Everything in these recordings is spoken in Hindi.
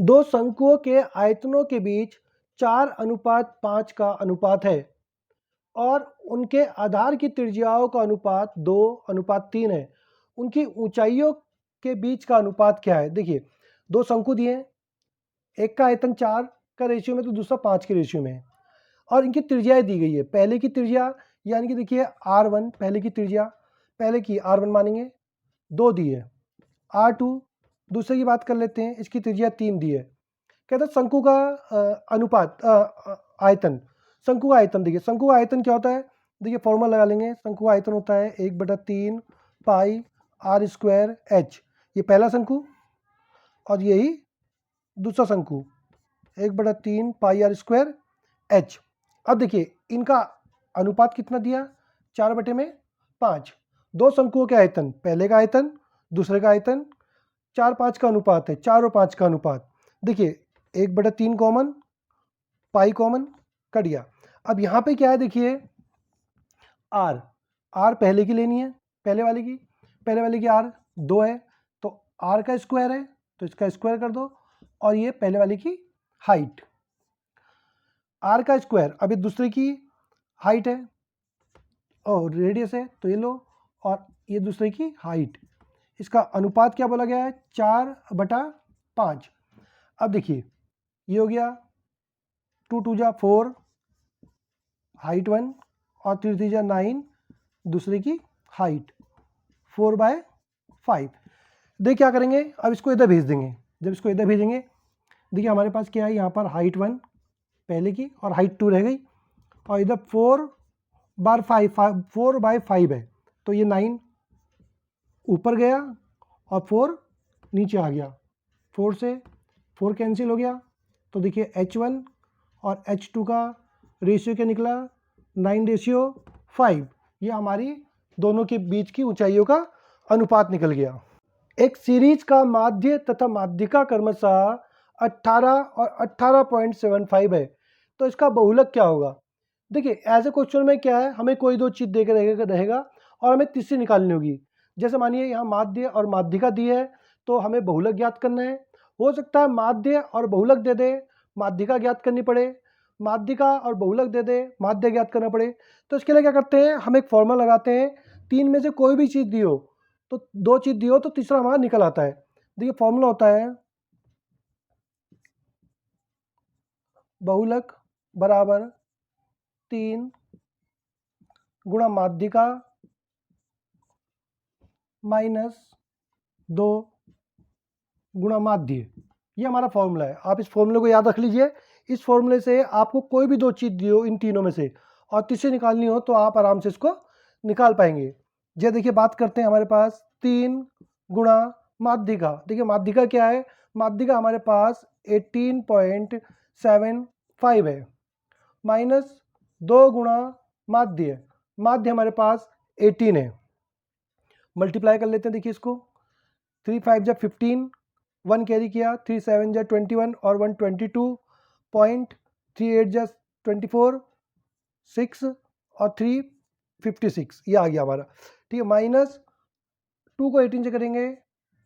दो शंकुओं के आयतनों के बीच 4:5 का अनुपात है और उनके आधार की त्रिज्याओं का अनुपात 2:3 है। उनकी ऊंचाइयों के बीच का अनुपात क्या है? देखिए, दो शंकु दिए हैं, एक का आयतन 4 का रेशियो में तो दूसरा 5 के रेशियो में है और इनकी त्रिज्याएं दी गई है। पहले की त्रिज्या यानी कि देखिए R1 पहले की त्रिज्या, पहले की R1 मानेंगे, 2 दी है। R2 दूसरे की बात कर लेते हैं, इसकी त्रिज्या 3 दी है। कहते हैं शंकु का आयतन, शंकु का आयतन देखिए, शंकु का आयतन क्या होता है? देखिए फॉर्मूला लगा लेंगे। शंकु का आयतन होता है 1/3 पाई R² H। ये पहला शंकु और यही दूसरा शंकु 1/3 पाई R² H। अब देखिए इनका अनुपात कितना दिया? 4/5। दो शंकुओं के आयतन, पहले का आयतन दूसरे का आयतन, 4:5 का अनुपात है, 4 और 5 का अनुपात। देखिए 1/3 कॉमन, पाई कॉमन, कट गया। अब यहाँ पे क्या है देखिए, आर पहले की लेनी है, पहले वाले की आर 2 है तो आर का स्क्वायर है तो इसका स्क्वायर कर दो, और ये पहले वाले की हाइट, आर का स्क्वायर। अब ये दूसरे की हाइट है और रेडियस है तो ये लो, और ये दूसरे की हाइट, इसका अनुपात क्या बोला गया है? 4/5। अब देखिए ये हो गया 2 2 जा 4 हाइट 1 और 3 3 जा 9 दूसरे की हाइट 4/5। देखिए क्या करेंगे, अब इसको इधर भेज देंगे। जब इसको इधर भेजेंगे, देखिए हमारे पास क्या है, यहाँ पर हाइट 1 पहले की और हाइट 2 रह गई, और इधर 4/5 है तो ये 9 ऊपर गया और 4 नीचे आ गया, 4 से 4 कैंसिल हो गया। तो देखिए H1 और H2 का रेशियो क्या निकला? 9:5। ये हमारी दोनों के बीच की ऊंचाइयों का अनुपात निकल गया। एक सीरीज का माध्य तथा माध्यिका क्रमशः 18 और 18.75 है, तो इसका बहुलक क्या होगा? देखिए ऐसे क्वेश्चन में क्या है, हमें कोई दो चीज़ दे के रहेगा और हमें तीसरी निकालनी होगी। जैसे मानिए यहाँ माध्य और माध्यिका दी है तो हमें बहुलक ज्ञात करना है। हो सकता है माध्य और बहुलक दे दे, माध्यिका ज्ञात करनी पड़े, माध्यिका और बहुलक दे दे, माध्य ज्ञात करना पड़े। तो इसके लिए क्या करते हैं, हम एक फॉर्मूला लगाते हैं, तीन में से कोई भी चीज़ दी हो तो दो चीज़ दी हो तो तीसरा हमारा निकल आता है। देखिए फॉर्मूला होता है बहुलक बराबर 3 गुणा माध्यिका -2 गुणा माध्य। ये हमारा फॉर्मूला है, आप इस फॉर्मूले को याद रख लीजिए। इस फॉर्मूले से आपको कोई भी दो चीज़ दी हो इन तीनों में से और तीसरी निकालनी हो तो आप आराम से इसको निकाल पाएंगे। ये देखिए बात करते हैं, हमारे पास 3 गुणा माध्यिका। देखिए माध्यिका क्या है, माध्यिका हमारे पास 18.75 है, -2 गुणा माध्य, माध्य हमारे पास 18 है। मल्टीप्लाई कर लेते हैं, देखिए इसको 3 5 जा 15, 1 कैरी किया, 3 7 जा 21 और 1 22.38 जा 24, 6 और 3 56, ये आ गया हमारा। ठीक है, -2 को 18 से करेंगे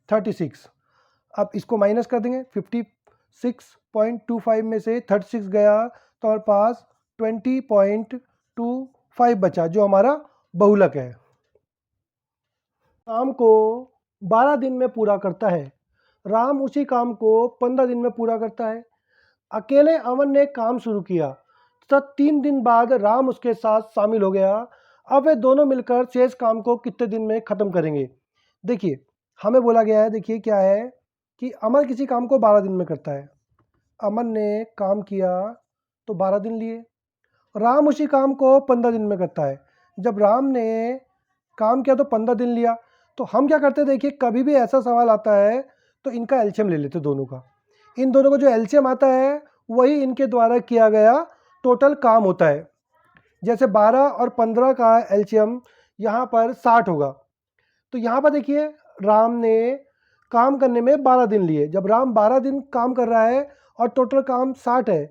36। अब इसको माइनस कर देंगे, 56.25 में से 36 गया तो हमारे पास 20.25 बचा, जो हमारा बहुलक है। काम को 12 दिन में पूरा करता है, राम उसी काम को 15 दिन में पूरा करता है। अकेले अमन ने काम शुरू किया, तब 3 दिन बाद राम उसके साथ शामिल हो गया। अब वे दोनों मिलकर शेष काम को कितने दिन में ख़त्म करेंगे? देखिए हमें बोला गया है, देखिए क्या है कि अमन किसी काम को 12 दिन में करता है। अमन ने काम किया तो 12 दिन लिए। राम उसी काम को 15 दिन में करता है। जब राम ने काम किया तो 15 दिन लिया। तो हम क्या करते हैं, देखिए कभी भी ऐसा सवाल आता है तो इनका एलसीएम ले लेते दोनों का। इन दोनों का जो एलसीएम आता है वही इनके द्वारा किया गया टोटल काम होता है। जैसे 12 और 15 का एलसीएम यहाँ पर 60 होगा। तो यहाँ पर देखिए राम ने काम करने में 12 दिन लिए। जब राम 12 दिन काम कर रहा है और टोटल काम 60 है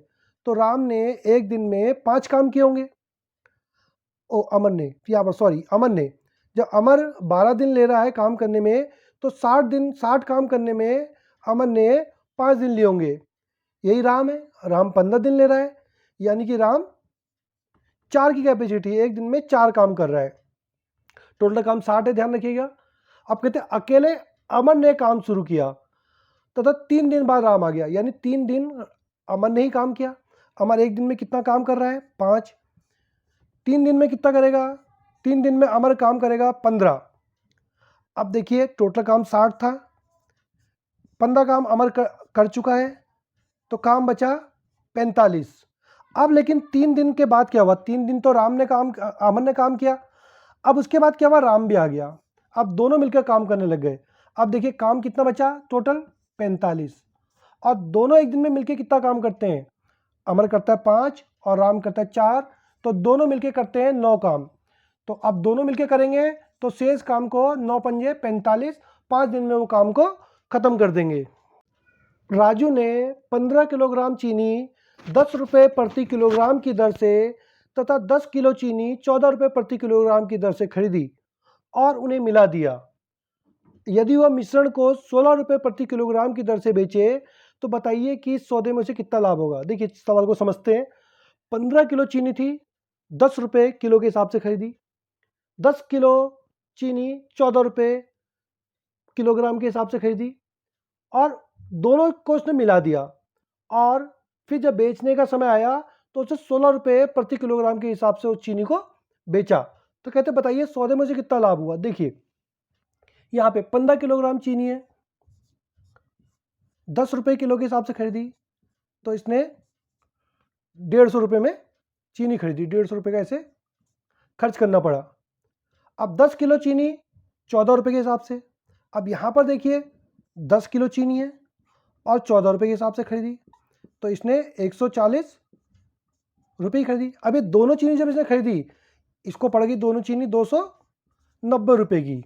तो राम ने एक दिन में 5 काम किए होंगे। अमन ने, यहाँ पर सॉरी, अमन ने, जब अमर 12 दिन ले रहा है काम करने में तो 60 दिन 60 काम करने में अमन ने 5 दिन लिए होंगे। यही राम है, राम 15 दिन ले रहा है, यानी कि राम 4 की कैपेसिटी है, एक दिन में 4 काम कर रहा है। टोटल काम 60 है, ध्यान रखिएगा। अब कहते हैं अकेले अमन ने काम शुरू किया तथा 3 दिन बाद राम आ गया, यानी 3 दिन अमन ने ही काम किया। अमन एक दिन में कितना काम कर रहा है? 5। 3 दिन में कितना करेगा? 3 दिन में अमर काम करेगा 15। अब देखिए टोटल काम 60 था, 15 काम अमर कर चुका है, तो काम बचा 45। अब लेकिन 3 दिन के बाद क्या हुआ? 3 दिन तो अमर ने काम किया। अब उसके बाद क्या हुआ? राम भी आ गया। अब दोनों मिलकर काम करने लग गए। अब देखिए काम कितना बचा? टोटल 45। और दोनों एक दिन में मिलकर कितना काम करते हैं? अमर करता है 5 और राम करता है 4, तो दोनों मिलकर करते हैं 9 काम। तो अब दोनों मिलकर करेंगे तो शेष काम को 9 पंजे 45, 5 दिन में वो काम को खत्म कर देंगे। राजू ने 15 किलोग्राम चीनी 10 रुपये प्रति किलोग्राम की दर से तथा 10 किलो चीनी 14 रुपये प्रति किलोग्राम की दर से खरीदी और उन्हें मिला दिया। यदि वह मिश्रण को 16 रुपये प्रति किलोग्राम की दर से बेचे तो बताइए कि इस सौदे में से कितना लाभ होगा। देखिए सवाल को समझते हैं। 15 किलो चीनी थी, 10 रुपये किलो के हिसाब से खरीदी। 10 किलो चीनी 14 रुपये किलोग्राम के हिसाब से खरीदी और दोनों को उसने मिला दिया, और फिर जब बेचने का समय आया तो उसे 16 रुपये प्रति किलोग्राम के हिसाब से उस चीनी को बेचा। तो कहते बताइए सौदे में से कितना लाभ हुआ। देखिए यहाँ पे 15 किलोग्राम चीनी है, 10 रुपये किलो के हिसाब से खरीदी, तो इसने 150 रुपये में चीनी खरीदी, 150 रुपये का ऐसे खर्च करना पड़ा। अब 10 किलो चीनी 14 रुपये के हिसाब से। अब यहाँ पर देखिए 10 किलो चीनी है और 14 रुपये के हिसाब से खरीदी, तो इसने 140 रुपये की खरीदी। अब ये दोनों चीनी जब इसने खरीदी, इसको पड़ गई दोनों चीनी 290 रुपये की।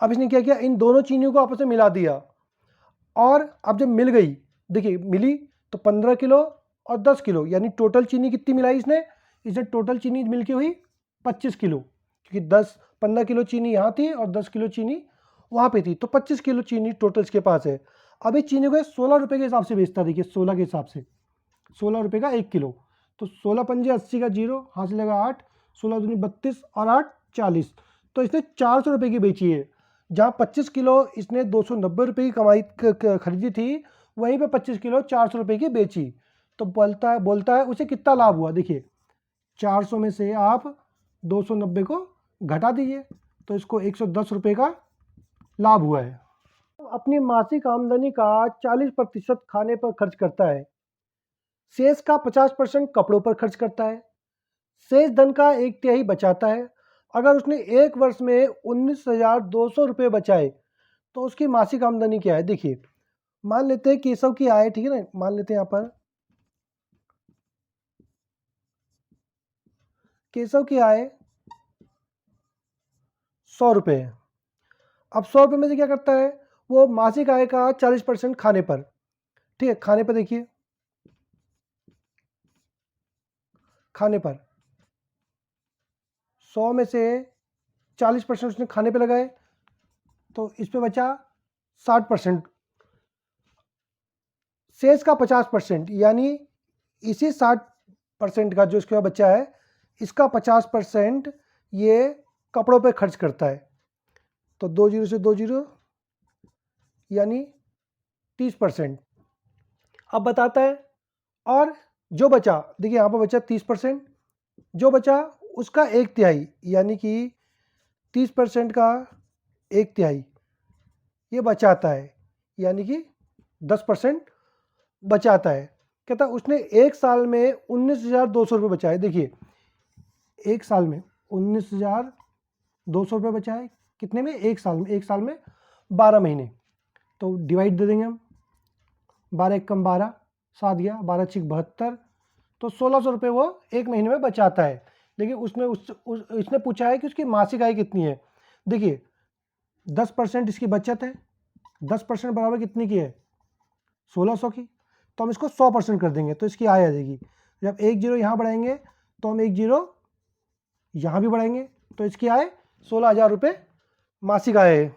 अब इसने क्या किया? इन दोनों चीनियों को आपस में मिला दिया, और अब जब मिल गई, देखिए मिली तो 15 किलो और 10 किलो, यानी टोटल चीनी कितनी मिलाई इसने टोटल चीनी मिलके हुई 25 किलो, क्योंकि 15 किलो चीनी यहाँ थी और 10 किलो चीनी वहाँ पे थी, तो 25 किलो चीनी टोटल इसके पास है। अब इस चीनी को 16 रुपये के हिसाब से बेचता, देखिए 16 के हिसाब से, 16 रुपये का 1 किलो, तो 16 पंजे 80 का 0, हाथ लगा 8, 16 दूनी 32 और 8 40, तो इसने 400 रुपये की बेची है। जहाँ 25 किलो इसने 290 रुपये की कमाई खरीदी थी, वहीं पे 25 किलो 400 रुपये की बेची। तो बोलता है उसे कितना लाभ हुआ। देखिए 400 में से आप 290 को घटा दीजिए, तो इसको 110 रुपये का लाभ हुआ है। अपनी मासिक आमदनी का 40% खाने पर खर्च करता है, शेष का 50% कपड़ों पर खर्च करता है, शेष धन का 1/3 बचाता है। अगर उसने एक वर्ष में 19,200 रुपये बचाए तो उसकी मासिक आमदनी क्या है। देखिए मान लेते हैं केशव की आय, ठीक है ना, मान लेते हैं यहाँ पर केशव की आय 100 रुपये है। अब 100 रुपये में से क्या करता है वो? मासिक आय का 40% खाने पर, ठीक है, खाने पर देखिए, खाने पर 100 में से 40% उसने खाने पे लगाए, तो इस पे बचा 60%। शेष का 50%, यानी इसी 60% का जो इसके बाद बचा है, इसका 50% ये कपड़ों पे खर्च करता है। तो 2 जीरो से 2 जीरो, यानी 30%। अब बताता है, और जो बचा, देखिए यहाँ पर बचा 30%, जो बचा उसका 1/3, यानी कि 30% का 1/3 ये बचाता है, यानी कि 10% बचाता है। कहता उसने एक साल में 19,200 रुपये बचाए। देखिए एक साल में 19,200 रुपये बचाए, कितने में? एक साल में। एक साल में 12 महीने, तो डिवाइड दे देंगे हम, 12 एकम 12, 7 गया, 12 छिक 72, तो 1,600 रुपये वो एक महीने में बचाता है। लेकिन इसने पूछा है कि उसकी मासिक आय कितनी है। देखिए 10% इसकी बचत है, 10% बराबर कितनी की है? 1,600 की, तो हम इसको 100% कर देंगे तो इसकी आय आ जाएगी। जब 1 जीरो यहाँ बढ़ाएंगे तो हम 1 जीरो यहाँ भी बढ़ाएंगे, तो इसकी आय 16,000 रुपये मासिक आय है।